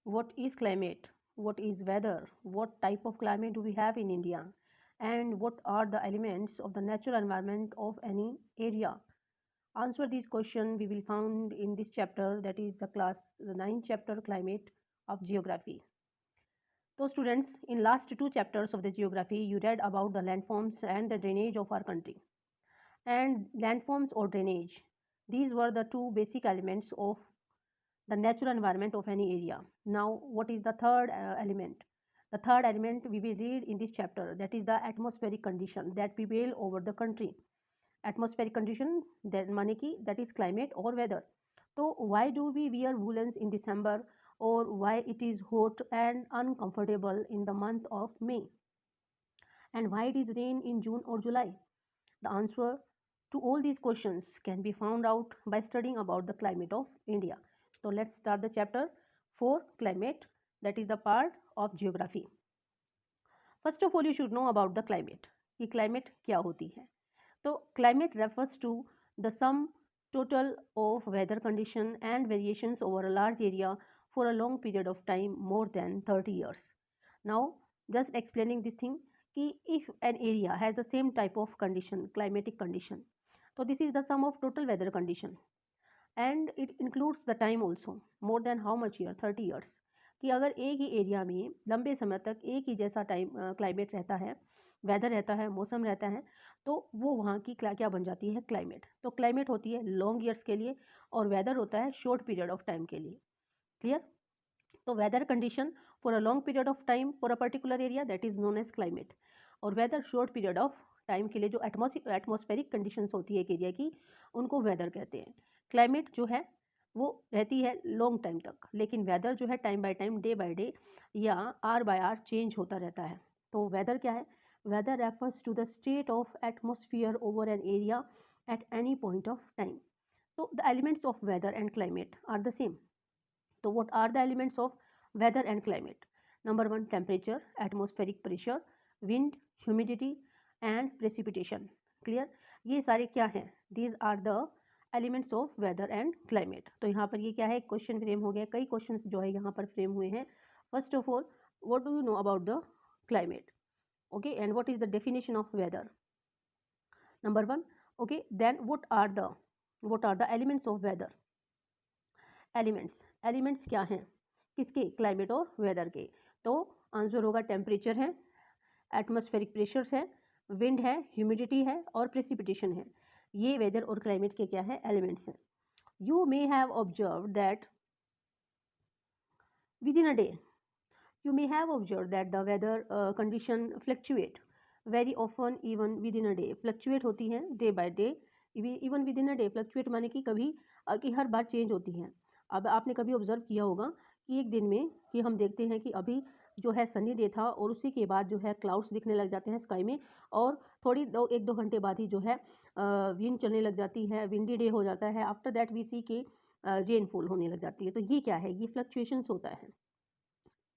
what is climate, what is weather, what type of climate do we have in India, and what are the elements of the natural environment of any area. Answer these questions we will found in this chapter, that is the ninth chapter, climate of geography. So students, in last two chapters of the geography, you read about the landforms and the drainage of our country. And landforms or drainage, these were the two basic elements of the natural environment of any area. Now, what is the third element? The third element we will read in this chapter, that is the atmospheric condition that prevail over the country. Atmospheric condition, that माने कि that is climate or weather. So why do we wear woolens in December, or why it is hot and uncomfortable in the month of May, and why it is rain in June or July? The answer to all these questions can be found out by studying about the climate of India. So let's start the chapter 4, climate, that is the part of geography. First of all, you should know about the climate. कि climate क्या होती है? तो climate refers to the sum total of weather condition and variations over a large area for a long period of time, more than 30 years. Now, just explaining this thing, कि if an area has the same type of condition, climatic condition, so this is the sum of total weather condition, and it includes the time also, more than how much year, 30 years. कि अगर एक ही area में लंबे समय तक एक ही जैसा time climate रहता है, वेदर रहता है, मौसम रहता है, तो वो वहाँ की क्या क्या बन जाती है, क्लाइमेट. तो क्लाइमेट होती है लॉन्ग ईयर्स के लिए, और वेदर होता है शॉर्ट पीरियड ऑफ टाइम के लिए. क्लियर? तो weather condition for a long period of time for a particular area, that is known as climate. और weather short period of time के लिए जो एटमॉस्फेरिक कंडीशंस होती है एक एरिया की, उनको वेदर कहते हैं. क्लाइमेट जो है वो रहती है लॉन्ग टाइम तक, लेकिन वेदर जो है time by time, day by day या आर बाय आर चेंज होता रहता है. तो वेदर क्या है? Weather refers to the state of atmosphere over an area at any point of time. So the elements of weather and climate are the same. So what are the elements of weather and climate? Number one, temperature, atmospheric pressure, wind, humidity and precipitation. Clear? ये सारे क्या हैं? These are the elements of weather and climate. तो यहाँ पर ये क्या है? क्वेश्चन फ्रेम हो गया. कई क्वेश्चंस जो है यहाँ पर फ्रेम हुए हैं. First of all, what do you know about the climate? Okay, and what is the definition of weather? Number one. Okay, then what are the elements of weather? Elements क्या हैं किसके? Climate और weather के. तो answer होगा temperature है, atmospheric pressures है, wind है, ह्यूमिडिटी है और प्रेसिपिटेशन है. ये वेदर और क्लाइमेट के क्या है? एलिमेंट्स हैं. You may have observe that with in a day, you may have observed that the weather condition fluctuate very often even within a day. Fluctuate होती हैं day by day, even with in a day. Fluctuate माने कि कभी कि हर बार change होती हैं. अब आपने कभी ऑब्जर्व किया होगा कि एक दिन में कि हम देखते हैं कि अभी जो है सनी डे था, और उसी के बाद जो है क्लाउड्स दिखने लग जाते हैं स्काई में, और थोड़ी एक दो घंटे बाद ही जो है विंड चलने लग जाती है, विंडी डे हो जाता है. आफ्टर दैट वी सी के रेनफॉल होने लग जाती है. तो ये क्या है? ये फ्लक्चुएशंस होता है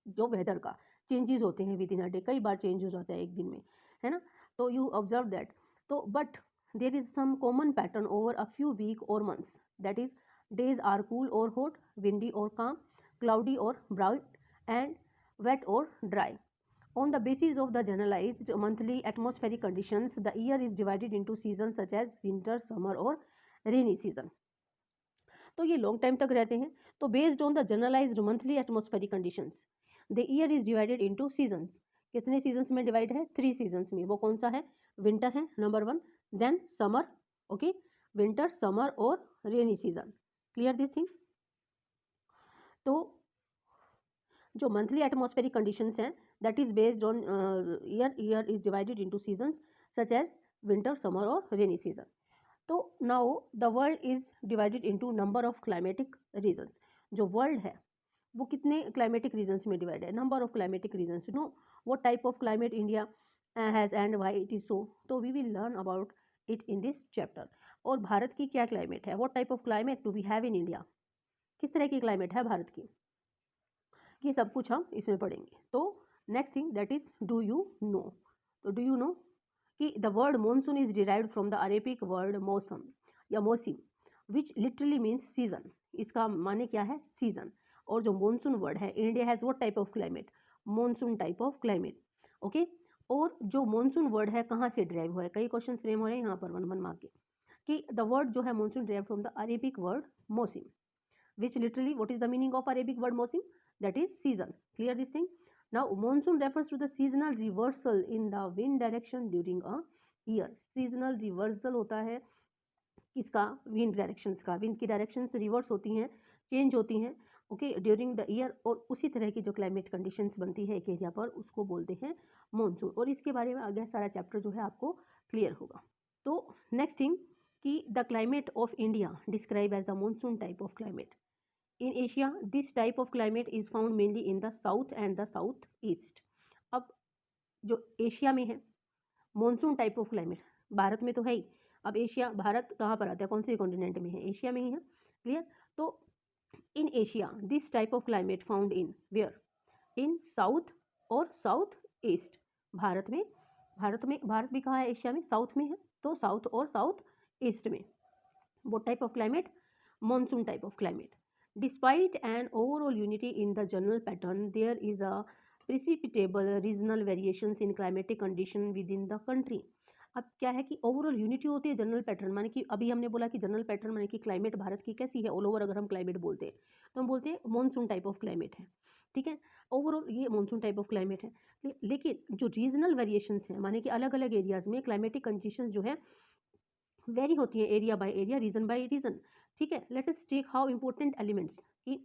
जो वेदर का. चेंजेस होते हैं विद इन अ डे, कई बार चेंज हो जाता है एक दिन में, है ना. तो यू ऑब्जर्व दैट. तो but there is some common pattern over a few week और months, that is days are cool और हॉट, विंडी और काम, क्लाउडी और ब्राइट एंड वेट और dry. On the basis of the generalized monthly atmospheric conditions, the year is divided into seasons such as winter, summer और rainy season. तो ये long time तक रहते हैं. तो based on the generalised monthly atmospheric conditions, the year is divided into seasons. कितने seasons में divide है? 3 सीजन्स में. वो कौन सा है? विंटर है number 1, then summer, okay, winter, summer और rainy season. Clear this thing? तो जो मंथली एटमॉस्फेरिक कंडीशंस हैं, that is based on year is divided into seasons such as winter, summer और रेनी सीजन. तो now the world is divided into number of climatic regions. जो world है वो कितने climatic regions में divide है? Number of climatic regions. Know what type of climate India has and why it is so. तो we will learn about it in this chapter. और भारत की क्या क्लाइमेट है? What type of climate do we have in India? किस तरह की climate है भारत की? ये सब कुछ हम इसमें पढ़ेंगे. तो next thing that is do you no. तो डू यू नो कि the word monsoon is derived from the Arabic word मौसम या मौसिम, विच लिटरली मीन्स सीजन. इसका माने क्या है? सीजन. और जो मॉनसून वर्ड है, India has what type of climate, monsoon type of climate, okay. और जो मॉनसून वर्ड है कहाँ से ड्राइव हुआ है, कई क्वेश्चन फ्रेम हो रहे हैं यहाँ पर वन वन मार्क के, कि द वर्ड जो है monsoon drive from the Arabic word मौसम, which literally what is the meaning of Arabic word mausim, that is season. Clear this thing. Now monsoon refers to the seasonal reversal in the wind direction during a year. seasonal reversal होता है किसका, wind directions का, wind की directions reverse होती हैं, change होती हैं, okay, during the year. और उसी तरह की जो क्लाइमेट कंडीशंस बनती है एक एरिया पर उसको बोलते हैं मॉनसून। और इसके बारे में आगे सारा चैप्टर जो है आपको क्लियर होगा। तो नेक्स्ट थिंग कि the climate of India describe as the monsoon type of climate. In Asia, this type of climate is found mainly in the south and the southeast. अब जो एशिया में है monsoon type of climate, Bharat में तो है ही, अब Asia, Bharat कहाँ पर आता है, कौन से कॉन्टिनेंट में है, एशिया में ही है, क्लियर। तो in Asia this type of climate found in where, in south और साउथ ईस्ट। भारत में, भारत भी कहाँ है, एशिया में, साउथ में है, तो साउथ और साउथ ईस्ट में। वो type of climate, monsoon type of climate. Despite an overall unity in the general pattern, there is a perceptible regional variations in climatic condition within the country. अब क्या है कि ओवरऑल यूनिटी होती है general pattern, माने कि अभी हमने बोला कि जनरल पैटर्न माने कि क्लाइमेट भारत की कैसी है, ऑल ओवर अगर हम क्लाइमेट बोलते हैं तो हम बोलते हैं मॉनसून टाइप ऑफ क्लाइमेट है, ठीक है, ओवरऑल ये मॉनसून टाइप ऑफ क्लाइमेट है। लेकिन जो रीजनल वेरिएशंस हैं, माने कि अलग अलग एरियाज में क्लाइमेटिक कंडीशंस जो है वेरी होती है area by area, region by region, ठीक है। Let us take how important elements की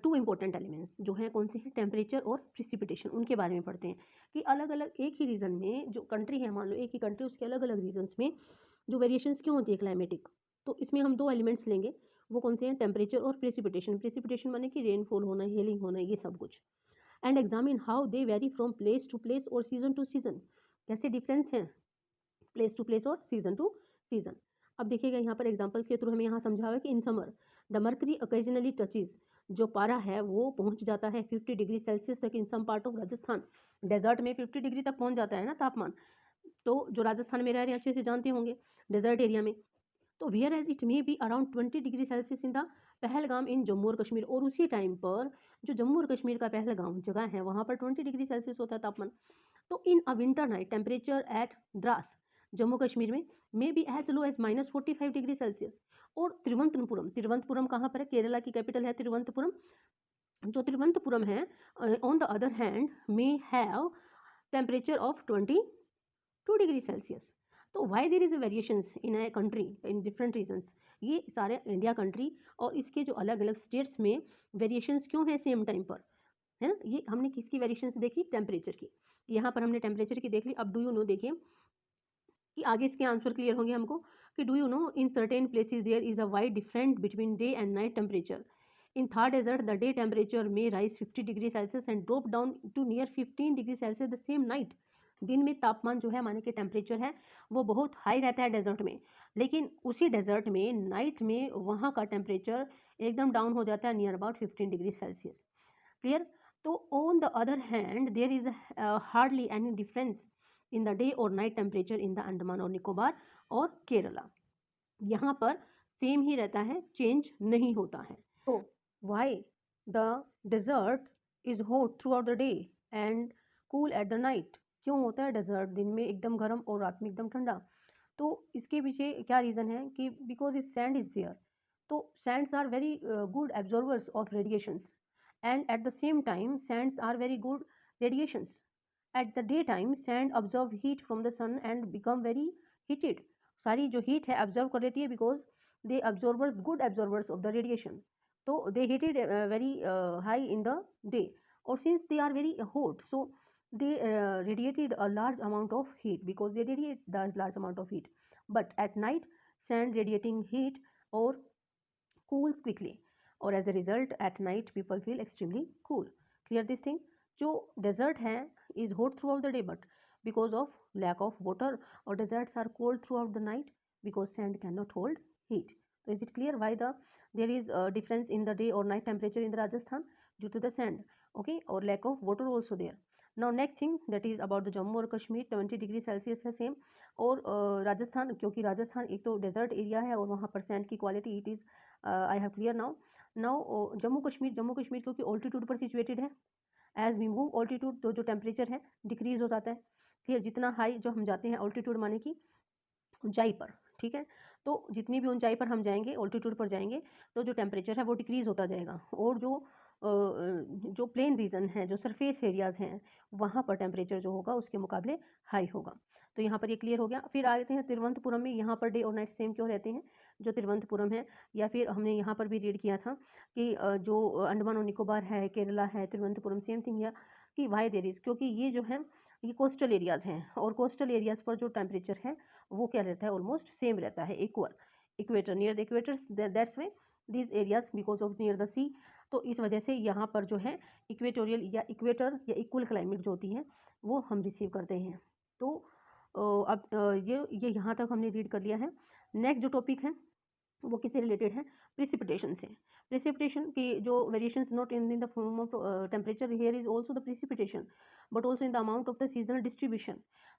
टू इंपॉर्टेंट एलिमेंट्स जो हैं कौन से हैं, टेम्परेचर और प्रिसिपिटेशन, उनके बारे में पढ़ते हैं कि अलग अलग एक ही रीजन में जो कंट्री है, मान लो एक ही कंट्री, उसके अलग अलग रीजन्स में जो वेरिएशंस क्यों होती है क्लाइमेटिक। तो इसमें हम दो एलिमेंट्स लेंगे, वो कौन से हैं, टेम्परेचर और प्रिसिपिटेशन। प्रिसिपिटेशन माने कि रेनफॉल होना, हेलिंग होना, ये सब कुछ। And examine how they vary from place to place और सीजन टू सीजन, कैसे डिफरेंस हैं प्लेस टू प्लेस और सीजन टू सीजन। अब देखिएगा यहाँ पर एग्जांपल्स के थ्रू हमें यहाँ समझा हुआ है कि in summer the mercury occasionally touches, जो पारा है वो पहुँच जाता है 50 डिग्री सेल्सियस तक in some part of Rajasthan. Desert में 50 डिग्री तक पहुँच जाता है ना तापमान, तो जो राजस्थान में रह रहे हैं अच्छे से जानते होंगे, डेजर्ट एरिया में। तो whereas it may be around 20 degree Celsius in the Pahalgam in Jammu और कश्मीर। और उसी टाइम पर जो जम्मू और कश्मीर का पहलगाम जगह है वहाँ पर 20 डिग्री सेल्सियस होता है तापमान। तो in a winter night temperature at Dras Jammu Kashmir में may be as low as -45 degree Celsius. और तिरुवनंतपुरम, तिरुवनंतपुरम कहाँ पर है, केरला की कैपिटल है तिरुवनंतपुरम। जो तिरुवनंतपुरम है on the other hand may have temperature of 22 degree Celsius. तो why there is a variations in a country in different regions, ये सारे इंडिया कंट्री और इसके जो अलग अलग स्टेट्स में वेरिएशंस क्यों है सेम टाइम पर, है ना। ये हमने किसकी वेरिएशंस देखी, टेम्परेचर की, यहाँ पर हमने टेम्परेचर की देख ली। अब डू यू नो देखिए कि आगे इसके आंसर क्लियर होंगे हमको कि do you know in certain places there is a wide different between day and night temperature. In Thar desert the day temperature may rise 50 degree Celsius and drop down to near 15 degree Celsius the same night. दिन में तापमान जो है माने कि temperature है वो बहुत हाई रहता है डेजर्ट में, लेकिन उसी डेजर्ट में नाइट में वहाँ का टेम्परेचर एकदम डाउन हो जाता है near about 15 degree Celsius, clear. तो on the other hand there is hardly any difference in the day और night temperature in the Andaman और निकोबार और केरला, यहाँ पर सेम ही रहता है, चेंज नहीं होता है। तो why the desert is hot throughout the day and cool at the night, क्यों होता है डेजर्ट दिन में एकदम गर्म और रात में एकदम ठंडा। तो इसके पीछे क्या रीज़न है कि because is sand is there, तो sands are very good absorbers of radiations and at the same time sands are very good radiations. At the daytime sand absorb heat from the sun and become very heated. सारी जो heat है absorb कर लेती है because they absorbers good absorbers of the radiation. So they heated very high in the day, or since they are very hot so they radiated a large amount of heat because they radiate the large amount of heat. But at night sand radiating heat or cools quickly, और as a result at night people feel extremely cool. Clear this thing, जो desert है is hot throughout the day but because of lack of water, और deserts are cold throughout the night because sand can not hold heat. तो is it clear why the there is difference in the day और night temperature in the Rajasthan due to the sand, okay, और lack of water also there. Now next thing that is about the Jammu और Kashmir 20 degree Celsius है same. और राजस्थान, क्योंकि राजस्थान एक तो desert area है और वहाँ पर सैंड की quality it is I have clear now. Now Jammu Kashmir क्योंकि ऑल्टीट्यूड पर सिचुएटेड है, एज वी मूव ऑल्टीट्यूड तो जो टेम्परेचर है डिक्रीज हो जाता है। क्लियर, जितना हाई जो हम जाते हैं ऑल्टीट्यूड माने कि ऊंचाई पर, ठीक है, तो जितनी भी ऊंचाई पर हम जाएंगे ऑल्टीट्यूड पर जाएंगे तो जो टेम्परेचर है वो डिक्रीज होता जाएगा, और जो प्लेन रीजन है, जो सरफेस एरियाज हैं, वहाँ पर टेम्परेचर जो होगा उसके मुकाबले हाई होगा। तो यहाँ पर ये क्लियर हो गया। फिर आते हैं तिरुवनंतपुरम में, यहाँ पर डे और नाइट सेम क्यों रहते हैं, जो तिरुवनंतपुरम है, या फिर हमने यहाँ पर भी रीड किया था कि जो अंडमान और निकोबार है, केरला है, तिरुवनंतपुरम सेम थिंग है कि वाई देर इज, क्योंकि ये जो है ये कोस्टल एरियाज़ हैं, और कोस्टल एरियाज़ पर जो टेम्परेचर है वो क्या रहता है, ऑलमोस्ट सेम रहता है, equal, equator, near the equator, that's way these areas because of near the sea. तो इस वजह से यहाँ पर जो है इक्वेटोरियल या इक्वेटर या इक्वल क्लाइमेट जो होती है वो हम रिसीव करते हैं। तो अब ये यहाँ तक हमने रीड कर लिया है। नेक्स्ट जो टॉपिक है वो किससे रिलेटेड है, प्रिसिपिटेशन से। प्रिसिपिटेशन की जो variations not in the form of temperature, here is also the precipitation but also in the amount of the seasonal distribution.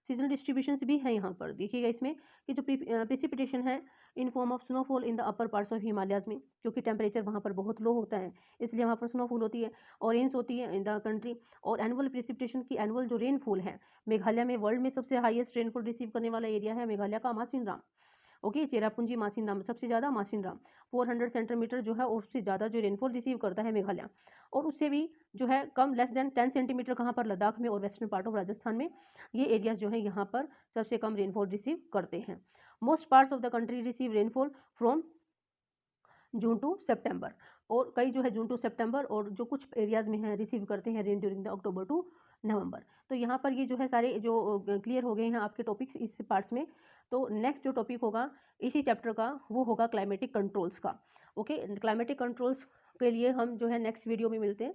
Seasonal distribution भी है यहाँ पर, देखिएगा इसमें कि जो प्रिसिपिटेशन है in form of snowfall in the upper parts of Himalayas में, क्योंकि टेम्परेचर वहाँ पर बहुत लो होता है इसलिए वहाँ पर स्नोफॉल होती है और रेंस होती है इन द कंट्री। और एनुअल प्रिसिपिटेशन की एनुअल जो रेनफॉल है, मेघालय में वर्ल्ड में सबसे हाईएस्ट रेनफॉल रिसीव करने वाला एरिया है मेघालय का मासिनराम। ओके, चेरापूंजी मासिनराम सबसे ज़्यादा, मासिनराम 400 सेंटीमीटर जो है, और उससे ज़्यादा जो रेनफॉल रिसीव करता है मेघालय। और उससे भी जो है कम, लेस देन 10 सेंटीमीटर कहाँ पर, लद्दाख में और वेस्टर्न पार्ट ऑफ राजस्थान में। ये एरियाज जो है यहाँ पर सबसे कम रेनफॉल रिसीव करते हैं। Most parts of the country receive rainfall from June to September, और कई जो है जून टू सितंबर, और जो कुछ एरियाज़ में है रिसीव करते हैं rain during the October to November. तो यहाँ पर ये जो है सारे जो क्लियर हो गए हैं आपके टॉपिक्स इस पार्ट्स में। तो नेक्स्ट जो टॉपिक होगा इसी चैप्टर का वो होगा क्लाइमेटिक कंट्रोल्स का। ओके, क्लाइमेटिक कंट्रोल्स के लिए हम जो है नेक्स्ट वीडियो में मिलते हैं।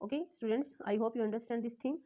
Okay students, I hope you understand this thing.